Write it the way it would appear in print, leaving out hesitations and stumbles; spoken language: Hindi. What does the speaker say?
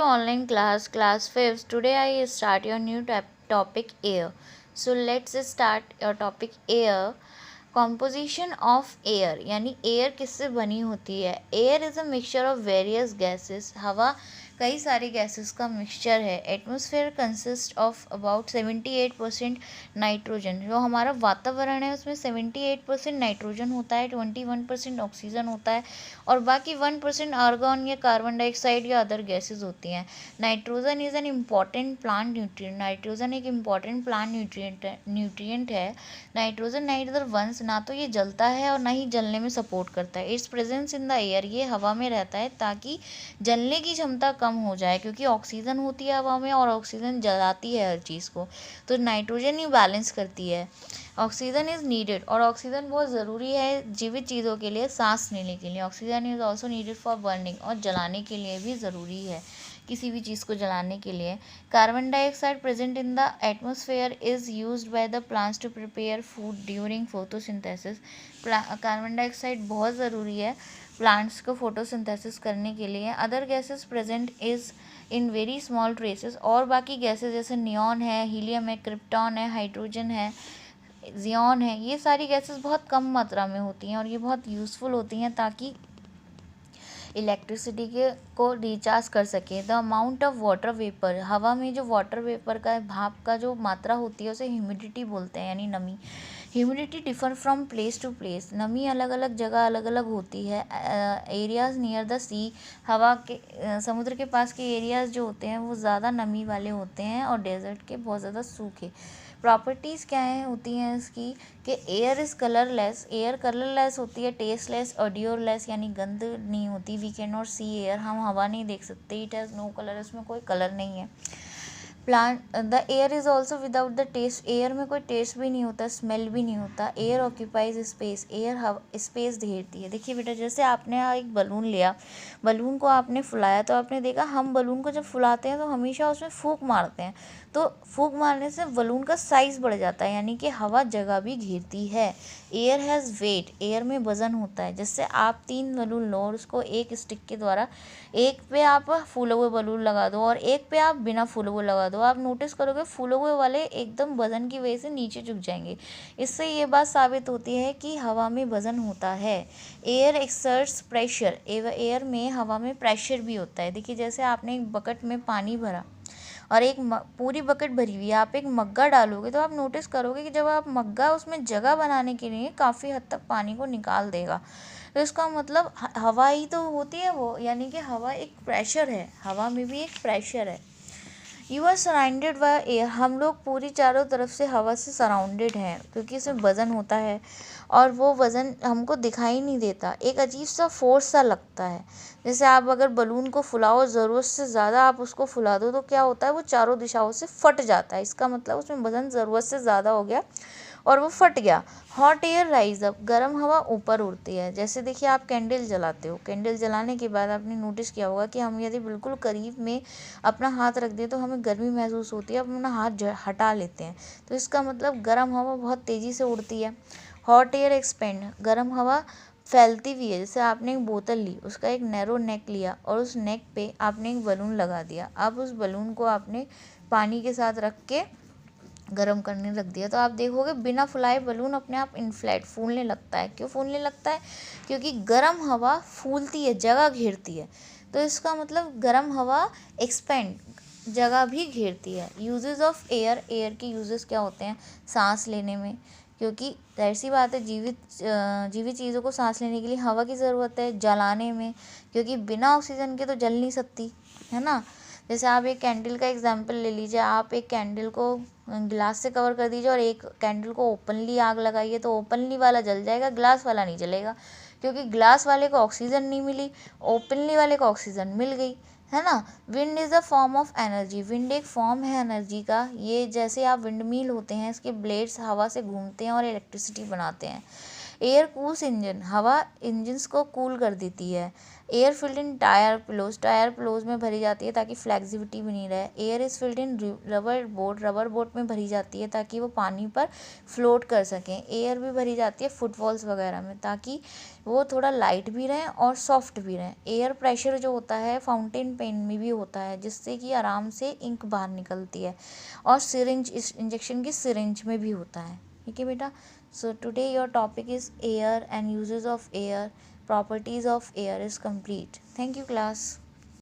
online class 5th. Today I start your new topic air. So let's start your topic air. Composition of air यानी एयर किससे बनी होती है. Air is a mixture of various gases. हवा कई सारी गैसेस का मिक्सचर है. Atmosphere consist of about 78% nitrogen. जो हमारा वातावरण है उसमें 78% नाइट्रोजन होता है, 21% ऑक्सीजन होता है और बाकी 1% आर्गन या कार्बन डाइऑक्साइड या अदर गैसेस होती हैं. Nitrogen is an important plant nutrient. Nitrogen एक इम्पॉर्टेंट प्लांट न्यूट्रिएंट है. नाइट्रोजन नाइदर वंस ना तो ये जलता है और ना ही जलने में सपोर्ट करता है. It's presence in the air. ये हवा में रहता है ताकि जलने की क्षमता कम हो जाए क्योंकि ऑक्सीजन होती है हवा में और ऑक्सीजन जलाती है हर चीज़ को. तो नाइट्रोजन ही बैलेंस करती है. ऑक्सीजन इज़ नीडेड और ऑक्सीजन बहुत ज़रूरी है जीवित चीज़ों के लिए सांस लेने के लिए. Oxygen is also needed for burning और जलाने के लिए भी ज़रूरी है किसी भी चीज़ को जलाने के लिए. Carbon dioxide present in the atmosphere is used by the plants to prepare food during photosynthesis. Carbon dioxide बहुत ज़रूरी है प्लांट्स को फोटोसिंथेसिस करने के लिए. Other gases present is in very small traces. और बाकी गैसेस जैसे नियॉन है, हीलियम है, क्रिप्टॉन है, हाइड्रोजन है, जियॉन है, ये सारी गैसेस बहुत कम मात्रा में होती हैं और ये बहुत यूज़फुल होती हैं ताकि इलेक्ट्रिसिटी को रिचार्ज कर सके. The amount of water vapour. हवा में जो वाटर वेपर का भाप का जो मात्रा होती है उसे ह्यूमिडिटी बोलते हैं यानी नमी. Humidity differ from place to place. नमी अलग अलग जगह अलग अलग होती है. Areas near the sea. हवा के समुद्र के पास के एरियाज जो होते हैं वो ज़्यादा नमी वाले होते हैं और डेजर्ट के बहुत ज़्यादा सूखे. प्रॉपर्टीज़ क्या है होती हैं इसकी कि air is colourless. Air colourless होती है. टेस्टलेस, ऑडियोलेस यानी गंध नहीं होती. We can not see air. हम हवा नहीं देख सकते. It has no colour. इसमें कोई कलर नहीं है. Plant the air is also without the taste. Air में कोई टेस्ट भी नहीं होता, स्मेल भी नहीं होता. Air occupies space. Air space घेरती है. देखिए बेटा, जैसे आपने एक बलून लिया, बलून को आपने फुलाया तो आपने देखा हम बलून को जब फुलाते हैं तो हमेशा उसमें फूंक मारते हैं. तो फूंक मारने से बलून का साइज़ बढ़ जाता है यानी कि हवा जगह भी घेरती है. Air has wait. एयर में वज़न होता है. जैसे आप 3 बलून लो और उसको एक स्टिक के द्वारा एक पे आप फूले हुए बलून लगा दो और एक पे आप बिना फूले हुए लगा दो. आप नोटिस करोगे फूले हुए वाले एकदम वज़न की वजह से नीचे झुक जाएंगे. इससे ये बात साबित होती है कि हवा में वज़न होता है. Air exerts pressure. एयर में हवा में प्रेशर भी होता है. देखिए, जैसे आपने एक बकेट में पानी भरा और एक पूरी बकेट भरी हुई है, आप एक मग्गा डालोगे तो आप नोटिस करोगे कि जब आप मग्गा उसमें जगह बनाने के लिए काफ़ी हद तक पानी को निकाल देगा. तो इसका मतलब हवा ही तो होती है वो, यानी कि हवा एक प्रेशर है. हवा में भी एक प्रेशर है. You are surrounded by air. हम लोग पूरी चारों तरफ से हवा से सराउंडेड हैं क्योंकि इसमें वज़न होता है और वो वज़न हमको दिखाई नहीं देता. एक अजीब सा फोर्स सा लगता है. जैसे आप अगर बलून को फुलाओ, ज़रूरत से ज़्यादा आप उसको फुला दो तो क्या होता है, वो चारों दिशाओं से फट जाता है. इसका मतलब उसमें वज़न ज़रूरत से ज़्यादा हो गया और वो फट गया. Hot air rise up. गर्म हवा ऊपर उड़ती है. जैसे देखिए, आप कैंडल जलाते हो. कैंडल जलाने के बाद आपने नोटिस किया होगा कि हम यदि बिल्कुल करीब में अपना हाथ रख दें तो हमें गर्मी महसूस होती है. अब अपना हाथ हटा लेते हैं तो इसका मतलब गर्म हवा बहुत तेज़ी से उड़ती है. Hot air expand. गर्म हवा फैलती हुई है. जैसे आपने एक बोतल ली, उसका एक नैरो नेक लिया और उस नेक पे आपने एक बलून लगा दिया. अब उस बलून को आपने पानी के साथ रख के गर्म करने रख दिया तो आप देखोगे बिना फुलाए बलून अपने आप इन्फ्लेट फूलने लगता है. क्यों फूलने लगता है? क्योंकि गर्म हवा फूलती है, जगह घेरती है. तो इसका मतलब गर्म हवा एक्सपेंड, जगह भी घेरती है. Uses of air. एयर के यूजेस क्या होते हैं? सांस लेने में, क्योंकि जाहिर सी बात है जीवित चीज़ों को सांस लेने के लिए हवा की ज़रूरत है. जलाने में, क्योंकि बिना ऑक्सीजन के तो जल नहीं सकती, है ना. जैसे आप एक कैंडल का एग्जांपल ले लीजिए. आप एक कैंडल को ग्लास से कवर कर दीजिए और एक कैंडल को ओपनली आग लगाइए तो ओपनली वाला जल जाएगा, ग्लास वाला नहीं जलेगा क्योंकि ग्लास वाले को ऑक्सीजन नहीं मिली, ओपनली वाले को ऑक्सीजन मिल गई, है ना. Wind is a form of energy. Wind एक फॉर्म है एनर्जी का. ये जैसे आप विंड मिल होते हैं, इसके ब्लेड्स हवा से घूमते हैं और इलेक्ट्रिसिटी बनाते हैं. एयर कूल्स इंजन, हवा इंजन्स को कूल कर देती है। Air filled in tyre pillows में भरी जाती है ताकि फ्लेक्सिबिलिटी बनी रहे। Air is filled in rubber boat में भरी जाती है ताकि वो पानी पर फ्लोट कर सकें। एयर भी भरी जाती है फुटबॉल्स वगैरह में ताकि वो थोड़ा लाइट भी रहें और सॉफ्ट भी रहें। एयर प्रेशर जो होता है फाउंटेन पेन में भी होता है, जिससे कि आराम से इंक बाहर निकलती है। और सिरिंज, इस इंजेक्शन की सिरिंज में भी होता है। ठीक है बेटा। So today your topic is air and uses of air, properties of air is complete. Thank you class.